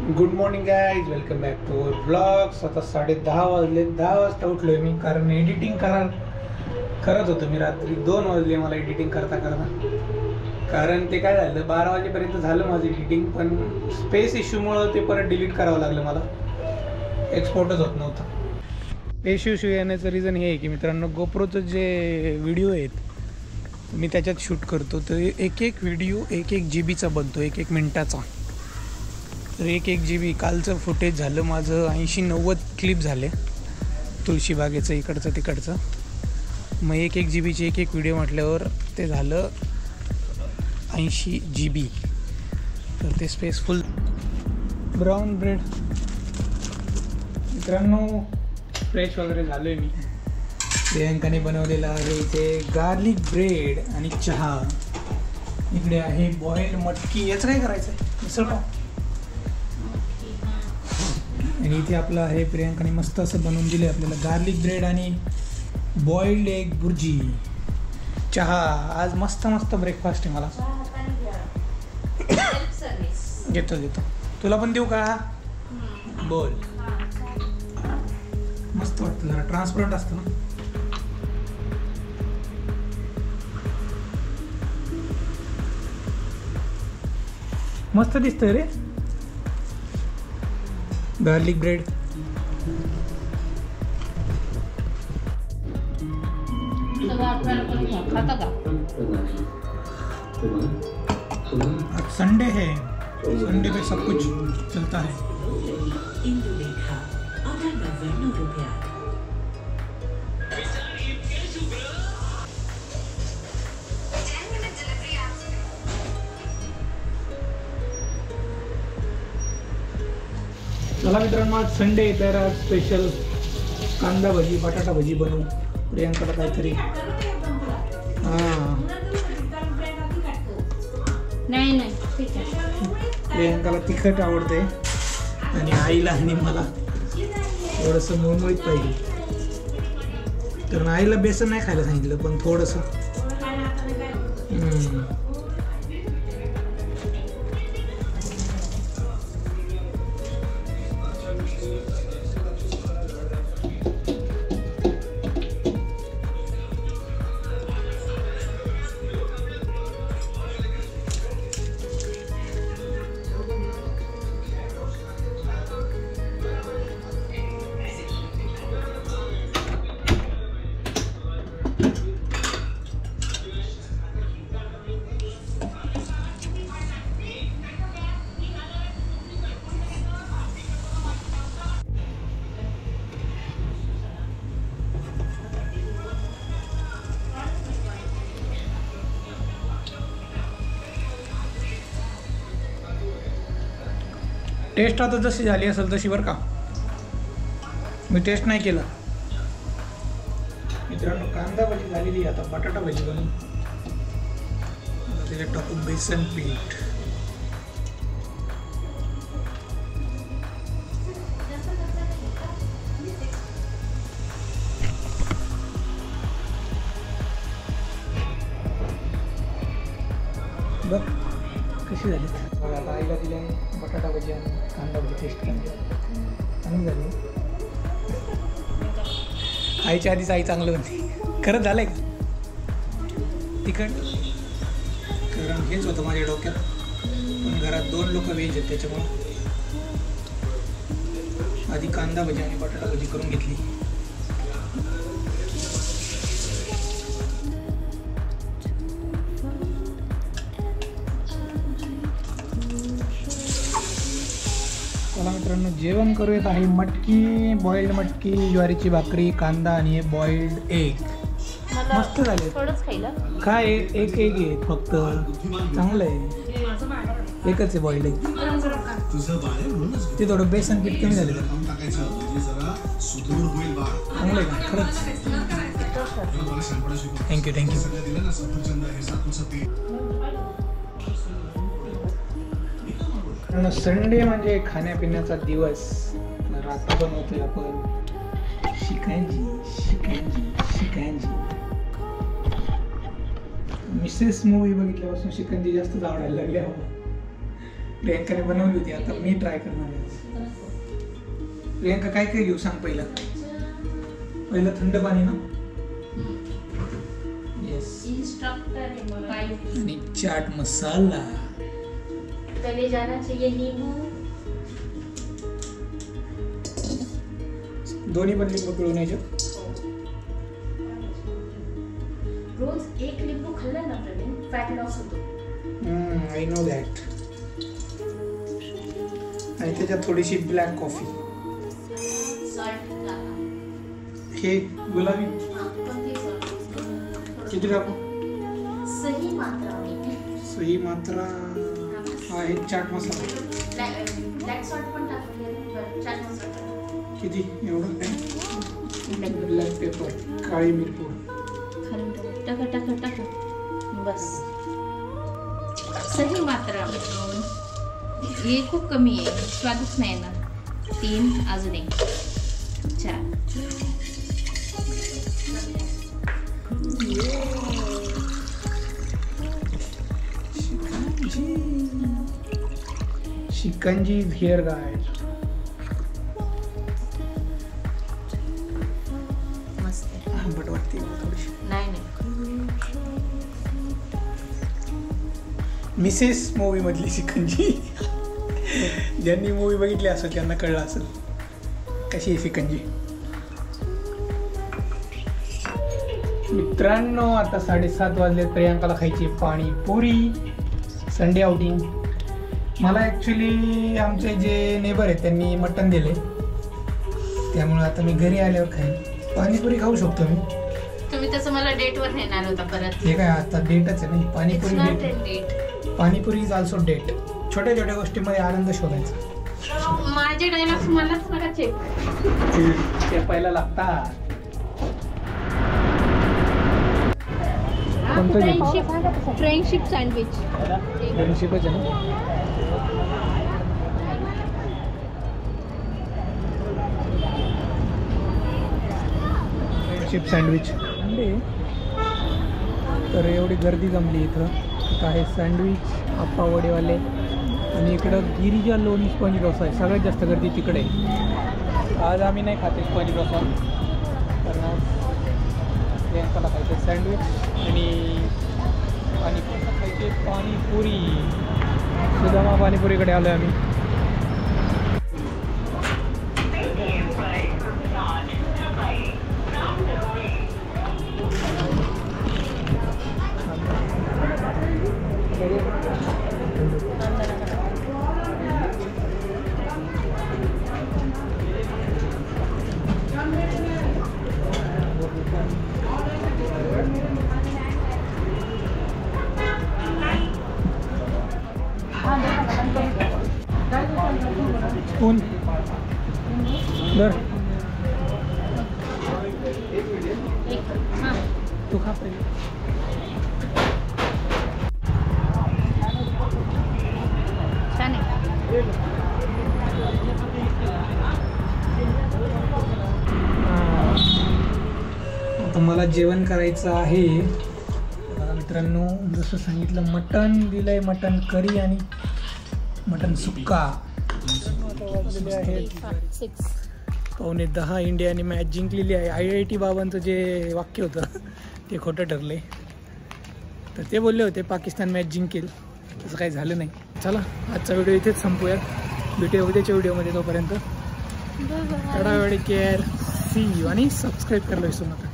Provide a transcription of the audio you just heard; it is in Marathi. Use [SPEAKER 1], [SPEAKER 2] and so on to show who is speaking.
[SPEAKER 1] Good morning guys, welcome back to our blogs. आता 10:30 वाजले. 10 वाजता उठलोय मी, कारण एडिटिंग करत होतो मी. रात्री 2 वाजले मला एडिटिंग करता. कारण ते काय झालं, 12 वाजेपर्यंत झालं माझं एडिटिंग, पण स्पेस इश्यूमुळं ते परत डिलीट करावं लागलं मला. एक्सपोर्टच होत नव्हतं. स्पेस इश्यू येण्याचं रिझन हे आहे की मित्रांनो, गोप्रोचं जे व्हिडिओ आहेत मी त्याच्यात शूट करतो, तर एक व्हिडिओ 1 GB बनतो, 1 मिनिटाचा. तर 1 GB कालचं फुटेज झालं माझं 80-90 क्लिप झाले, तुळशीबागेचं इकडचं तिकडचं. मग 1 GB एक व्हिडिओ म्हटल्यावर ते झालं 80 GB. तर ते स्पेसफुल. ब्राऊन ब्रेड मित्रांनो, फ्रेश वगैरे झालो आहे मी. प्रियंकाने बनवलेला आहे ते गार्लिक ब्रेड आणि चहा. इकडे आहे बॉइल्ड मटकी. याचं काय करायचं आहे, मिसळ पाव. आणि इथे आपलं आहे, प्रियंकाने मस्त असं बनवून दिलं आपल्याला गार्लिक ब्रेड आणि बॉइल्ड एग भुर्जी, चहा. आज मस्त ब्रेकफास्ट आहे मला. घेतो तुला पण देऊ का? बोल. मस्त वाटतं, जरा ट्रान्सपरंट असतं ना. मस्त दिसतंय रे गार्लिक ब्रेड. आज संडे है, संडे पे सब कुछ चलता है. चला मित्रांनो, आज संडे आहे तर आज स्पेशल कांदा भजी, बटाटा भजी बनवू. प्रियंकाला काहीतरी प्रियंकाला तिखट आवडते आणि आईला आणि मला थोडंसं मुळमुळीत पाहिजे. कारण आईला बेसन नाही खायला सांगितलं, पण थोडंसं टेस्ट आता जशी झाली असेल तशी बरं का. मी टेस्ट नाही केलं मित्रांनो. कांदा भजी झालेली, आता बटाटा भजी बनवू. त्याच्यात टाकू बेसन पीठ. बघ कशी झाली. आता आईला दिले बटाटा भजी आणि कांदा भजी टेस्ट केली, चांगली झाली. आईच्या आधीच आई चांगलं होती. खरंच झालं आहे का तिखट? कारण हेच होतं माझ्या डोक्यात, पण घरात 2 लोक व्हेज आहेत, त्याच्यामुळं आधी कांदा भजी आणि बटाटा भजी करून घेतली. मित्रांनो, जेवण करूयात आहे मटकी, बॉइल्ड मटकी, ज्वारीची भाकरी, कांदा आणि हे बॉइल्ड एग. मस्त झाले. काय एक आहे फक्त, चांगलं आहे. एकच आहे बॉइल्ड एग. ते थोडं बेसन पीठ कमी झालं, चांगलं आहे का खरंच. थँक्यू. संडे म्हणजे खाण्यापिण्याचा दिवस. रात्री बनवतोय आपण शिकांजी. मिसेस मूवी बघितल्यापासून शिकंजी जास्तच आवडायला लागली. प्रियंकाने बनवली होती, आता मी ट्राय करणार आहे. प्रियंका काय काय घेऊ सांग. पहिलं थंड पाणी ना. येस. आणि चाट मसाला.
[SPEAKER 2] पहले जाना चाहिए नींबू.
[SPEAKER 1] दोन्ही पण लिंबू पिळून यायचे.
[SPEAKER 2] रोज एक लिंबू खाल्लं ना प्रवीण, फॅट लॉस होतो.
[SPEAKER 1] I know that. आणि त्याच्यात थोडीशी ब्लॅक कॉफी. हे गुलाबी किती टाकू.
[SPEAKER 2] सही मात्रा.
[SPEAKER 1] सही मात्रा आहे. चाट मसाला
[SPEAKER 2] ब्लॅक सॉल्ट पण टाकले. चाट मसाला
[SPEAKER 1] किती. एवढं काय. ब्लॅक पेपर, काळी मिरपूड.
[SPEAKER 2] टाका टाका टाका. बस सही मात्रा. हे खूप कमी आहे, स्वादच नाही ना. 3 अजून 1 4.
[SPEAKER 1] शिकंजी इज हिअर गाइस.
[SPEAKER 2] मस्त
[SPEAKER 1] आंबट वाटते थोडीशी.
[SPEAKER 2] नाही.
[SPEAKER 1] मिसेस मूवी मधली शिकंजी. ज्यांनी मूवी बघितली असेल त्यांना कळलं असेल कशी आहे शिकंजी. मित्रांनो, आता 7:30 वाजले. प्रियांकाला खायची पाणीपुरी. Sunday outing. मला ॲक्च्युली आमचे जे नेबर आहेत त्यांनी मटण दिले, त्यामुळे आता मी घरी आल्यावर खाईन. पाणीपुरी खाऊ शकतो मी.
[SPEAKER 2] तुम्ही तसं मला डेटवर नेणार होता परत.
[SPEAKER 1] हे काय आता डेटच आहे नाही. Panipuri date. Panipuri is also date. छोट्या छोट्या गोष्टीमध्ये आनंद शोधायचा.
[SPEAKER 2] माझे डायलॉग्स मलाच करायचे.
[SPEAKER 1] ते पहिला लागतात.
[SPEAKER 2] Friendship sandwich.
[SPEAKER 1] फ्रेंडशिपच आहे ना. Friendship sandwich. तर एवढी गर्दी जमली इथं. इथं आहे सँडविच, आप्पा वडेवाले, आणि इकडं गिरिजा लोणी स्पंज डोसा आहे. सगळ्यात जास्त गर्दी तिकडे आहे. आज आम्ही नाही खाते स्पंज डोसा, कारण प्रियंकाला खायचं सँडविच आणि पाणीपुरी खायचे. पाणीपुरी. सुदामा पाणीपुरीकडे आलो आहे आम्ही. स्पून दर. तू खा पहिले. आता मला जेवण करायचं आहे. मित्रांनो, जसं सांगितलं मटण दिलंय, मटण करी आणि मटण सुक्का. वाजलेले आहेत 9:45. इंडियाने मॅच जिंकलेली आहे. IIT बाबांचं जे वाक्य होतं ते खोटं ठरले. तर ते बोलले होते पाकिस्तान मॅच जिंकेल, तसं काही झालं नाही. चला, आजचा व्हिडिओ इथेच संपूयात. भेटूया उद्याच्या व्हिडिओमध्ये. तोपर्यंत टाटा, वेळ केअर, सी यू. आणि सबस्क्राईब करायला विसरू नका.